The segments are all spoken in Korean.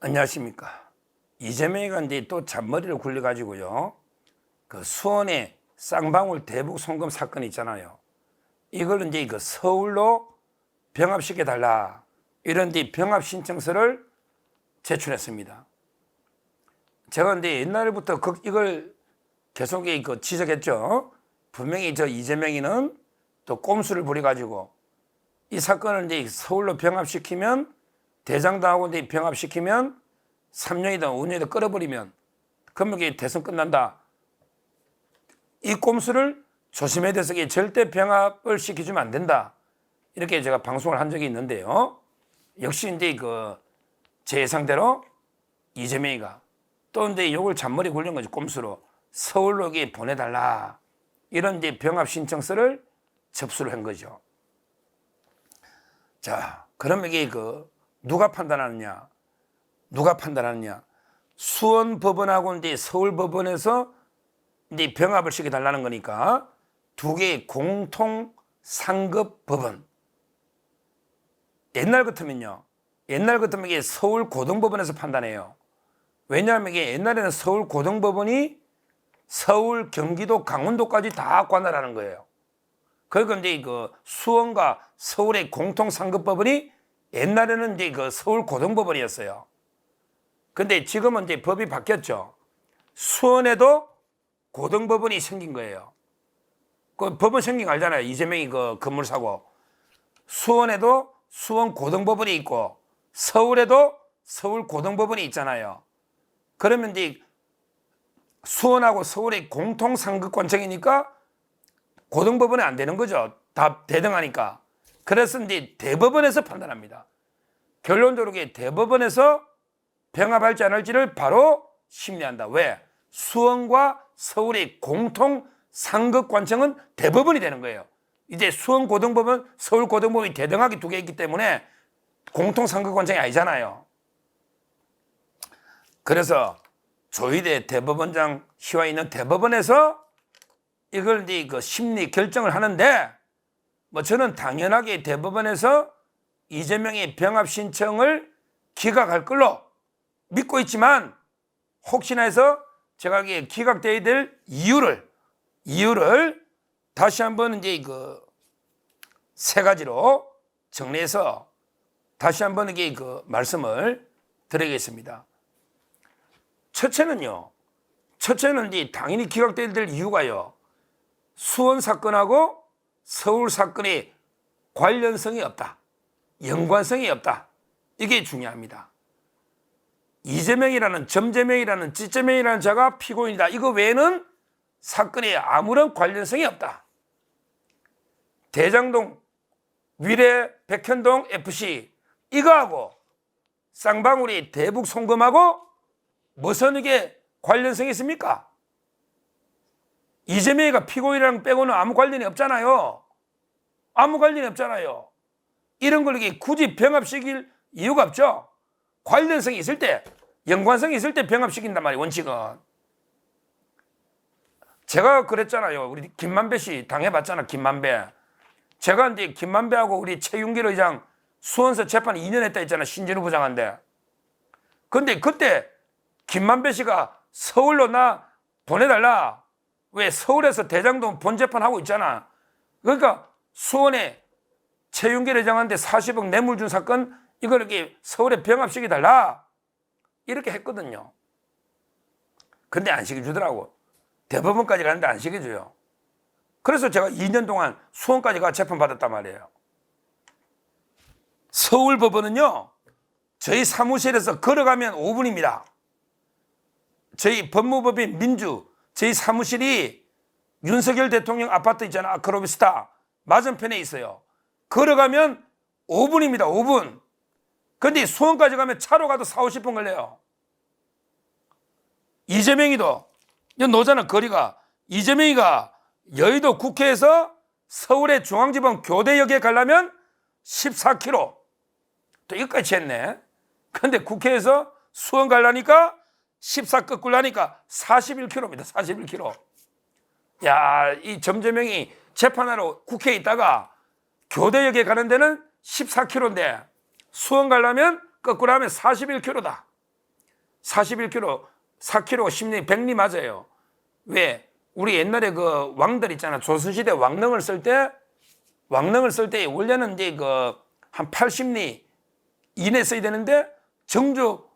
안녕하십니까. 이재명이가 이제 또 잔머리를 굴려가지고요. 그 수원의 쌍방울 대북 송금 사건 있잖아요. 이걸 이제 그 서울로 병합시켜달라. 이런 데 병합 신청서를 제출했습니다. 제가 이제 옛날부터 이걸 계속 지적했죠. 분명히 저 이재명이는 또 꼼수를 부려가지고 이 사건을 이제 서울로 병합시키면 대장동하고 이제 병합시키면 3년이든 5년이든 끌어버리면 그러면 이게 대선 끝난다. 이 꼼수를 조심해야 돼서 절대 병합을 시켜주면 안 된다. 이렇게 제가 방송을 한 적이 있는데요. 역시 이제 제 예상대로 이재명이가 또 이제 요걸 잔머리 굴린 거지. 꼼수로 서울로 보내달라. 이런 이제 병합 신청서를 접수를 한 거죠. 자, 그러면 이게 누가 판단하느냐? 누가 판단하느냐? 수원 법원하고 이제 서울 법원에서 이제 병합을 시켜달라는 거니까 두 개의 공통 상급 법원. 옛날 같으면 이게 서울 고등법원에서 판단해요. 왜냐하면 이게 옛날에는 서울 고등법원이 서울, 경기도, 강원도까지 다 관할하는 거예요. 그러니까 이제 수원과 서울의 공통 상급 법원이 옛날에는 이제 서울 고등법원이었어요. 근데 지금은 이제 법이 바뀌었죠. 수원에도 고등법원이 생긴 거예요. 그 법원 생긴 거 알잖아요. 이재명이 건물 사고. 수원에도 수원 고등법원이 있고 서울에도 서울 고등법원이 있잖아요. 그러면 이제 수원하고 서울의 공통 상급관청이니까 고등법원이 안 되는 거죠. 다 대등하니까. 그래서 이제 대법원에서 판단합니다. 결론적으로 대법원에서 병합할지 안 할지를 바로 심리한다. 왜? 수원과 서울의 공통 상급관청은 대법원이 되는 거예요. 이제 수원 고등법원, 서울 고등법원이 대등하게 두 개 있기 때문에 공통 상급관청이 아니잖아요. 그래서 조희대 대법원장 휘와 있는 대법원에서 이걸 이제 심리 결정을 하는데 저는 당연하게 대법원에서 이재명의 병합 신청을 기각할 걸로 믿고 있지만 혹시나 해서 제가 기각돼야 될 이유를 다시 한번 이제 세 가지로 정리해서 다시 한번 말씀을 드리겠습니다. 첫째는 이제 당연히 기각돼야 될 이유가요. 수원 사건하고 서울 사건의 관련성이 없다. 연관성이 없다. 이게 중요합니다. 이재명이라는 점재명이라는 찌재명이라는 자가 피고인이다. 이거 외에는 사건에 아무런 관련성이 없다. 대장동, 위례, 백현동, FC 이거하고 쌍방울이 대북 송금하고 무슨 이게 관련성이 있습니까? 이재명이가 피고인이랑 빼고는 아무 관련이 없잖아요. 아무 관련이 없잖아요. 이런 걸 굳이 병합시킬 이유가 없죠. 관련성이 있을 때, 연관성이 있을 때 병합시킨단 말이에요. 원칙은. 제가 그랬잖아요. 우리 김만배 씨 당해봤잖아. 김만배. 제가 이제 김만배하고 우리 최윤길 의장 수원서 재판 2년 했다 했잖아. 신진우 부장한테. 근데 그때 김만배 씨가 서울로 나 보내달라. 왜? 서울에서 대장동 본재판하고 있잖아. 그러니까 수원에 최윤길 회장한테 40억 뇌물 준 사건 이걸 이렇게 서울에 병합시켜달라 이렇게 했거든요. 근데 안 시켜주더라고. 대법원까지 가는데 안 시켜줘요. 그래서 제가 2년 동안 수원까지 가 재판받았단 말이에요. 서울법원은요, 저희 사무실에서 걸어가면 5분입니다. 저희 법무법인 민주 저희 사무실이 윤석열 대통령 아파트 있잖아. 아크로비스타 맞은편에 있어요. 걸어가면 5분입니다. 5분. 근데 수원까지 가면 차로 가도 4, 50분 걸려요. 이재명이도 노잖아. 거리가. 이재명이가 여의도 국회에서 서울의 중앙지법 교대역에 가려면 14km. 또 이거까지 했네. 근데 국회에서 수원 가려니까 14 꺾으려니까 41km입니다. 41km. 야, 이 점재명이 재판하러 국회에 있다가 교대역에 가는 데는 14km인데 수원 가려면 거꾸로 하면 41km다. 41kg, 4kg, 10리, 100리 맞아요. 왜? 우리 옛날에 그 왕들 있잖아. 조선시대 왕릉을 쓸 때 원래는 이제 그 한 80리 이내 써야 되는데 정조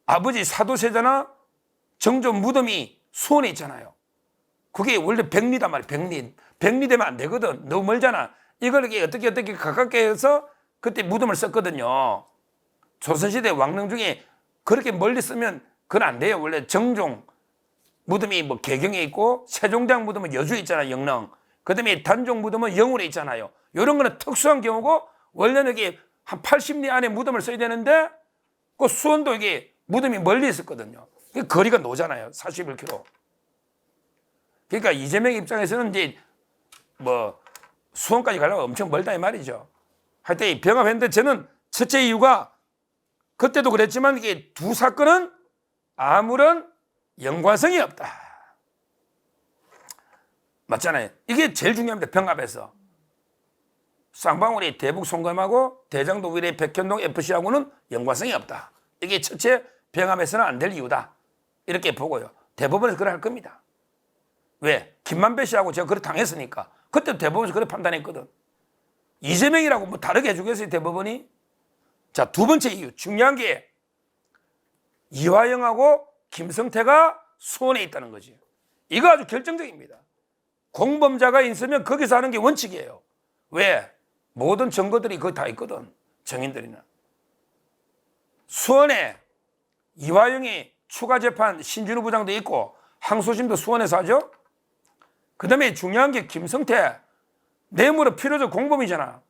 아버지 사도세자나 정조 무덤이 수원에 있잖아요. 그게 원래 100리단 말이에요. 100리. 100리 되면 안 되거든. 너무 멀잖아. 이걸 어떻게 가깝게 해서 그때 무덤을 썼거든요. 조선시대 왕릉 중에 그렇게 멀리 쓰면 그건 안 돼요. 원래 정종 무덤이 뭐 개경에 있고 세종대왕 무덤은 여주에 있잖아요. 영릉. 그 다음에 단종 무덤은 영월에 있잖아요. 이런 거는 특수한 경우고 원래는 이게 한 80리 안에 무덤을 써야 되는데 그 수원도 이게 무덤이 멀리 있었거든요. 거리가 노잖아요. 41km. 그러니까 이재명 입장에서는 이제 뭐 수원까지 가려면 엄청 멀다 이 말이죠. 하여튼 병합했는데 저는 첫째 이유가 그때도 그랬지만 이게 두 사건은 아무런 연관성이 없다. 맞잖아요. 이게 제일 중요합니다. 병합에서. 쌍방울이 대북 송금하고 대장동 위례 백현동 FC하고는 연관성이 없다. 이게 첫째 병합에서는 안 될 이유다. 이렇게 보고요. 대법원에서 그래 할 겁니다. 왜? 김만배 씨하고 제가 그래 당했으니까. 그때도 대법원에서 그래 판단했거든. 이재명이라고 뭐 다르게 해주겠어요, 대법원이? 자, 두 번째 이유. 중요한 게 이화영하고 김성태가 수원에 있다는 거지. 이거 아주 결정적입니다. 공범자가 있으면 거기서 하는 게 원칙이에요. 왜? 모든 증거들이 거기 다 있거든. 증인들이는. 수원에 이화영이 추가 재판 신진우 부장도 있고 항소심도 수원에서 하죠. 그 다음에 중요한 게 김성태. 뇌물은 필요적 공범이잖아.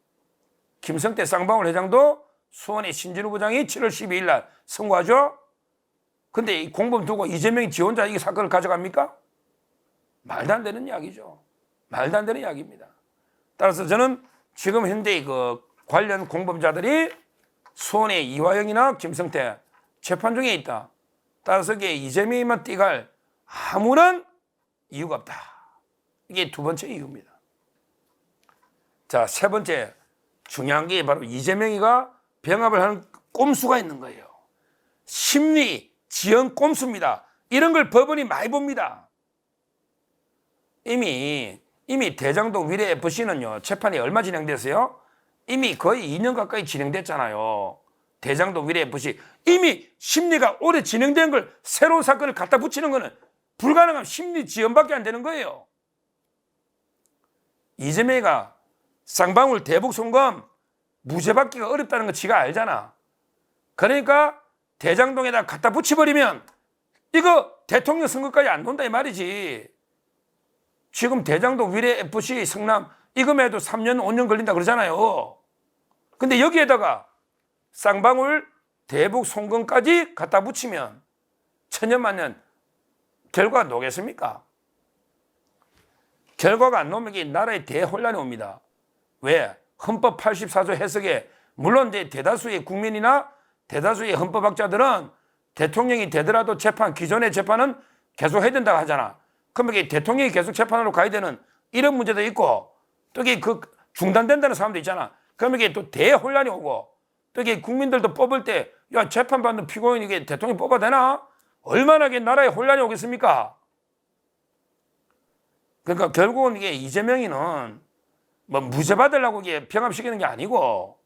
김성태 쌍방울 회장도 수원의 신진우 부장이 7월 12일 날 선고하죠. 근데 이 공범 두고 이재명이 지 혼자 이 사건을 가져갑니까? 말도 안 되는 이야기죠. 말도 안 되는 이야기입니다. 따라서 저는 지금 현재 그 관련 공범자들이 수원의 이화영이나 김성태 재판 중에 있다. 따라서 이게 이재명이만 띠갈 아무런 이유가 없다. 이게 두 번째 이유입니다. 자, 세 번째 중요한 게 바로 이재명이가 병합을 하는 꼼수가 있는 거예요. 심리, 지연 꼼수입니다. 이런 걸 법원이 많이 봅니다. 이미 대장동 위례 FC는요, 재판이 얼마 진행됐어요? 이미 거의 2년 가까이 진행됐잖아요. 대장동 위례 FC. 이미 심리가 오래 진행된 걸 새로운 사건을 갖다 붙이는 거는 불가능한 심리 지연밖에 안 되는 거예요. 이재명이가 쌍방울 대북 송금 무죄 받기가 어렵다는 거 지가 알잖아. 그러니까 대장동에다 갖다 붙여버리면 이거 대통령 선거까지 안 돈다 이 말이지. 지금 대장동 위례 FC 성남 이거만 해도 3년 5년 걸린다 그러잖아요. 근데 여기에다가 쌍방울 대북 송금까지 갖다 붙이면 천년만년 결과가 나오겠습니까? 결과가 안 나오면 이게 나라에 대혼란이 옵니다. 왜? 헌법 84조 해석에 물론 이제 대다수의 국민이나 대다수의 헌법학자들은 대통령이 되더라도 재판, 기존의 재판은 계속 해야 된다고 하잖아. 그럼 이게 대통령이 계속 재판으로 가야 되는 이런 문제도 있고 또 이게 그 중단된다는 사람도 있잖아. 그럼 이게 또 대혼란이 오고 또 이게 국민들도 뽑을 때 야, 재판받는 피고인 이게 대통령 뽑아야 되나? 얼마나 이게 나라에 혼란이 오겠습니까? 그러니까 결국은 이게 이재명이는 뭐 무죄 받으려고 이게 병합시키는 게 아니고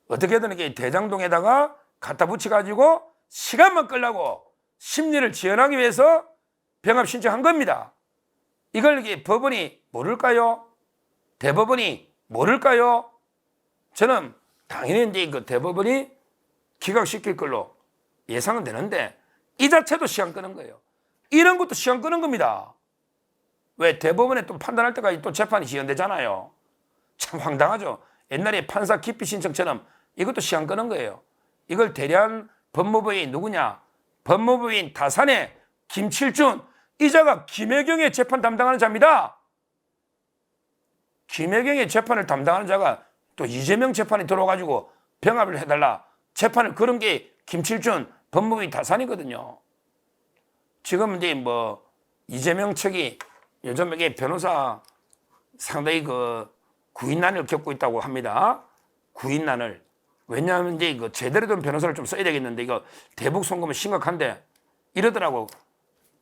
어떻게든 이게 대장동에다가 갖다 붙여가지고 시간만 끌라고 심리를 지연하기 위해서 병합 신청한 겁니다. 이걸 이게 법원이 모를까요? 대법원이 모를까요? 저는 당연히 이제 그 대법원이 기각시킬 걸로 예상은 되는데 이 자체도 시간 끄는 거예요. 이런 것도 시간 끄는 겁니다. 왜? 대법원에 또 판단할 때까지 또 재판이 지연되잖아요. 참 황당하죠. 옛날에 판사 기피 신청처럼 이것도 시간 끄는 거예요. 이걸 대리한 법무부인 누구냐? 법무부인 다산의 김칠준 이 자가 김혜경의 재판 담당하는 자입니다. 김혜경의 재판을 담당하는 자가 또 이재명 재판이 들어와가지고 병합을 해달라 재판을 걸은 게 김칠준 법무부인 다산이거든요. 지금 이제 뭐 이재명 측이 요즘 이게 변호사 상당히 그 구인난을 겪고 있다고 합니다. 구인난을 왜냐하면 이제 이거 제대로 된 변호사를 좀 써야 되겠는데 이거 대북 송금은 심각한데 이러더라고.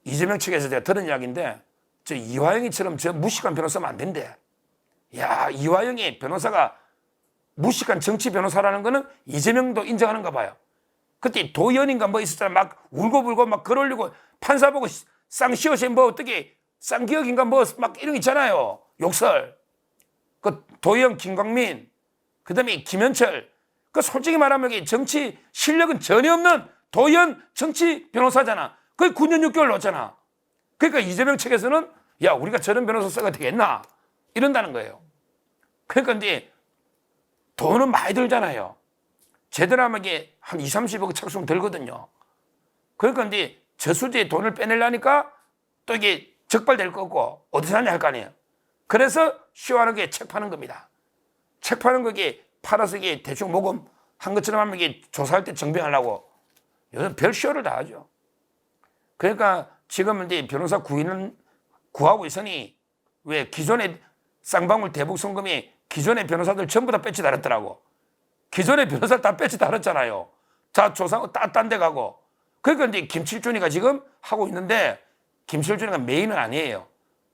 이재명 측에서 제가 들은 이야기인데 저 이화영이처럼 저 무식한 변호사 쓰면 안 된대. 야, 이화영이 변호사가 무식한 정치 변호사라는 거는 이재명도 인정하는가 봐요. 그때 도연인가 뭐 있었잖아. 막 울고불고 막 글 올리고 판사 보고 쌍시옷이 뭐 어떻게 쌍기역인가 뭐 막 이런 거 있잖아요. 욕설. 그 도연, 김광민, 그 다음에 김현철. 그 솔직히 말하면 정치 실력은 전혀 없는 도연 정치 변호사잖아. 그게 9년 6개월 넣었잖아. 그러니까 이재명 측에서는 야, 우리가 저런 변호사 써가 되겠나? 이런다는 거예요. 그러니까 이제 돈은 많이 들잖아요. 제대로 하면 이게 한 2, 30억 착수면 들거든요. 그러니까 이제 저수지에 돈을 빼내려니까 또 이게 적발될 거고 어디서 하냐 할 거 아니에요. 그래서 쇼하는 게 책 파는 겁니다. 책 파는 거기 팔아서 이게 대충 모금한 것처럼 하면 이게 조사할 때 정병하려고 요즘 별 쇼를 다 하죠. 그러니까 지금 이제 변호사 구하고 있으니 왜 기존의 쌍방울 대북 송금이 기존의 변호사들 전부 다 배치 달았더라고. 기존의 변호사 다 배치 달았잖아요. 자, 조사 딴 데 가고. 그러니까 이제 김칠준이가 지금 하고 있는데 김칠준이가 메인은 아니에요.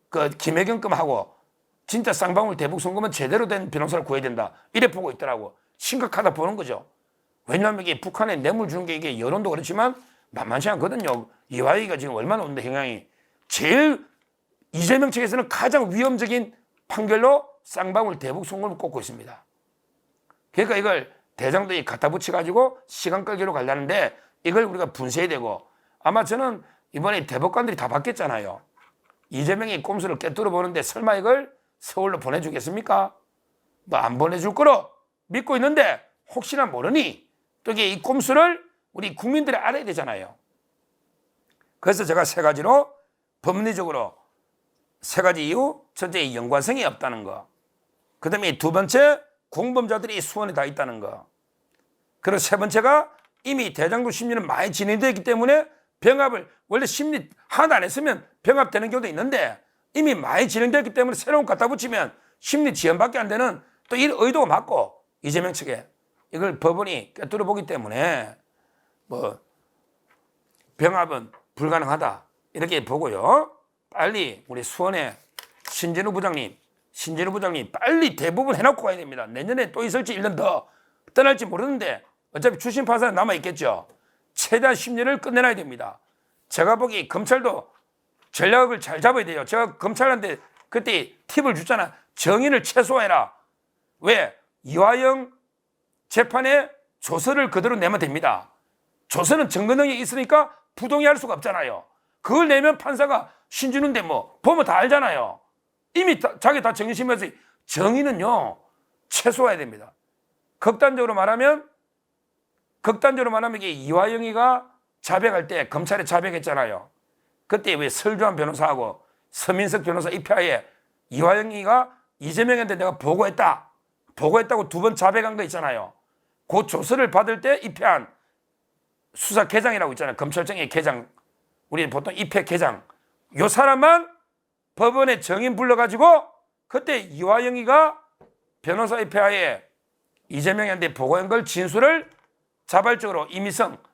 그 김혜경급하고 진짜 쌍방울 대북 송금은 제대로 된 변호사를 구해야 된다. 이래 보고 있더라고. 심각하다 보는 거죠. 왜냐하면 이게 북한에 뇌물 주는 게 이게 여론도 그렇지만 만만치 않거든요. 이화영이가 지금 얼마나 오는데 영향이. 제일 이재명 측에서는 가장 위험적인 판결로 쌍방울 대북 송금을 꼽고 있습니다. 그러니까 이걸 대장동에 갖다 붙여가지고 시간 끌기로 가려는데 이걸 우리가 분쇄해야 되고 아마 저는 이번에 대법관들이 다 바뀌었잖아요. 이재명이 꼼수를 꿰뚫어 보는데 설마 이걸 서울로 보내주겠습니까? 뭐 안 보내줄 거로 믿고 있는데 혹시나 모르니 또 이게 이 꼼수를 우리 국민들이 알아야 되잖아요. 그래서 제가 세 가지로 법리적으로 세 가지 이유. 첫째, 연관성이 없다는 거. 그 다음에 두 번째, 공범자들이 수원에 다 있다는 거. 그리고 세 번째가 이미 대장동 심리는 많이 진행되어 있기 때문에 병합을 원래 심리 하나도 안 했으면 병합되는 경우도 있는데 이미 많이 진행되었기 때문에 새로운 갖다 붙이면 심리 지연밖에 안 되는 또 이 의도가 맞고 이재명 측에 이걸 법원이 꿰뚫어 보기 때문에 뭐 병합은 불가능하다 이렇게 보고요. 빨리 우리 수원의 신진우 부장님 빨리 대부분 해놓고 가야 됩니다. 내년에 또 있을지 1년 더 떠날지 모르는데 어차피 출신 판사는 남아있겠죠. 최대한 심리를 끝내놔야 됩니다. 제가 보기 검찰도 전략을 잘 잡아야 돼요. 제가 검찰한테 그때 팁을 줬잖아. 정인을 최소화해라. 왜? 이화영 재판에 조서를 그대로 내면 됩니다. 조서는 증거 능력이 있으니까 부동의할 수가 없잖아요. 그걸 내면 판사가 신주는데 뭐 보면 다 알잖아요. 이미 자기 다 정신심에서 정의는요 최소화해야 됩니다. 극단적으로 말하면 이게 이화영이가 자백할 때 검찰에 자백했잖아요. 그때 왜 설주환 변호사하고 서민석 변호사 입회하에 이화영이가 이재명한테 내가 보고했다고 두 번 자백한 거 있잖아요. 그 조서를 받을 때 입회한 수사계장이라고 있잖아요. 검찰청의 계장, 우리는 보통 입회계장. 요 사람만 법원에 정인 불러가지고 그때 이화영이가 변호사 입회하에 이재명한테 보고한 걸 진술을 자발적으로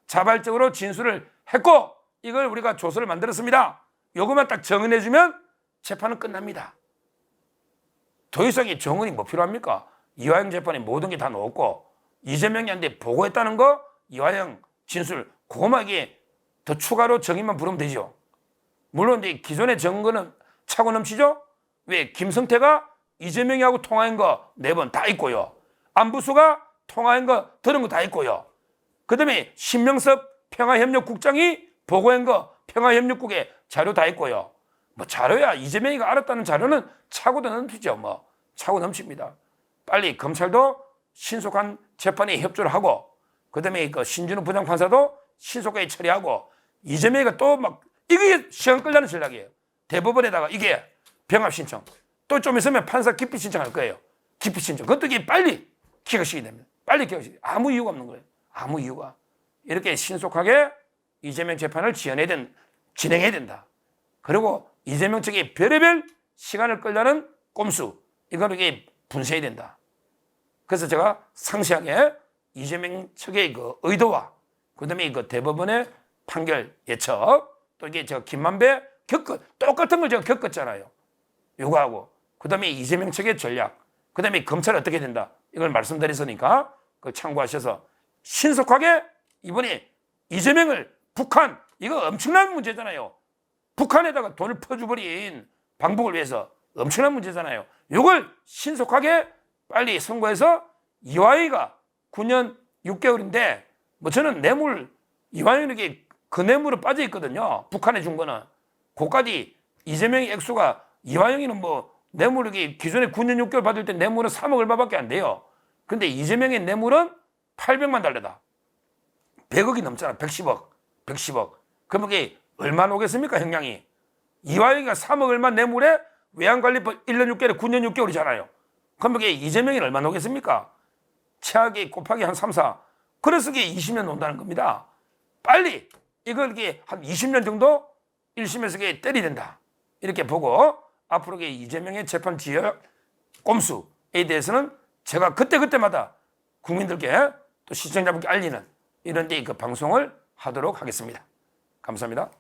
자발적으로 진술을 했고 이걸 우리가 조서를 만들었습니다. 요것만 딱 정인해주면 재판은 끝납니다. 더 이상의 정은이 뭐 필요합니까? 이화영 재판에 모든 게 다 넣었고 이재명한테 보고했다는 거 이화영 진술 고맙게 더 추가로 정인만 부르면 되죠. 물론 이제 기존의 증거는 차고 넘치죠. 왜? 김성태가 이재명하고 통화한 거 4번 다 있고요. 안부수가 통화한 거 들은 거 다 있고요. 그 다음에 신명섭 평화협력국장이 보고한 거 평화협력국에 자료 다 있고요. 뭐 자료야 이재명이가 알았다는 자료는 차고도 넘치죠. 뭐 차고 넘칩니다. 빨리 검찰도 신속한 재판에 협조를 하고 그 다음에 그 신진우 부장판사도 신속하게 처리하고 이재명이가 또 막 이게 시간 끌려는 전략이에요. 대법원에다가 이게 병합 신청 또 좀 있으면 판사 기피 신청할 거예요. 기피 신청 그것도 이게 빨리 기각시키게 됩니다. 빨리 기각시키게 아무 이유가 없는 거예요. 아무 이유가. 이렇게 신속하게 이재명 재판을 진행해야 된다. 그리고 이재명 측이 별의별 시간을 끌려는 꼼수 이거를 이게 분쇄해야 된다. 그래서 제가 상세하게 이재명 측의 그 의도와 그다음에 그 대법원의 판결 예측 또 이게 저 김만배 똑같은 걸 제가 겪었잖아요. 요거하고 그다음에 이재명 측의 전략 그다음에 검찰이 어떻게 된다 이걸 말씀드렸으니까 그 참고하셔서 신속하게 이번에 이재명을 북한 이거 엄청난 문제잖아요. 북한에다가 돈을 퍼주버린 방북을 위해서 엄청난 문제잖아요. 이걸 신속하게 빨리 선고해서 이화영이가 9년 6개월인데 뭐 저는 뇌물 이화영에게 그 뇌물은 빠져 있거든요. 북한에 준 거는 그까지 이재명의 액수가 이화영이는 뭐 뇌물이 기존에 9년 6개월 받을 때 뇌물은 3억 얼마밖에 안 돼요. 근데 이재명의 뇌물은 800만 달러다. 100억이 넘잖아. 110억. 그럼 그게 얼마 오겠습니까, 형량이? 이화영이가 3억 얼마 뇌물에 외환관리법 1년 6개월에 9년 6개월이잖아요. 그럼 그게 이재명이 얼마 오겠습니까? 최악이 곱하기 한 3, 4. 그래서 그게 20년 온다는 겁니다. 빨리 이걸 이게 한 20년 정도 1심에서 그게 때리된다. 이렇게 보고 앞으로 이재명의 재판 지역 꼼수에 대해서는 제가 그때마다 국민들께 또 시청자분께 알리는 이런 데 그 방송을 하도록 하겠습니다. 감사합니다.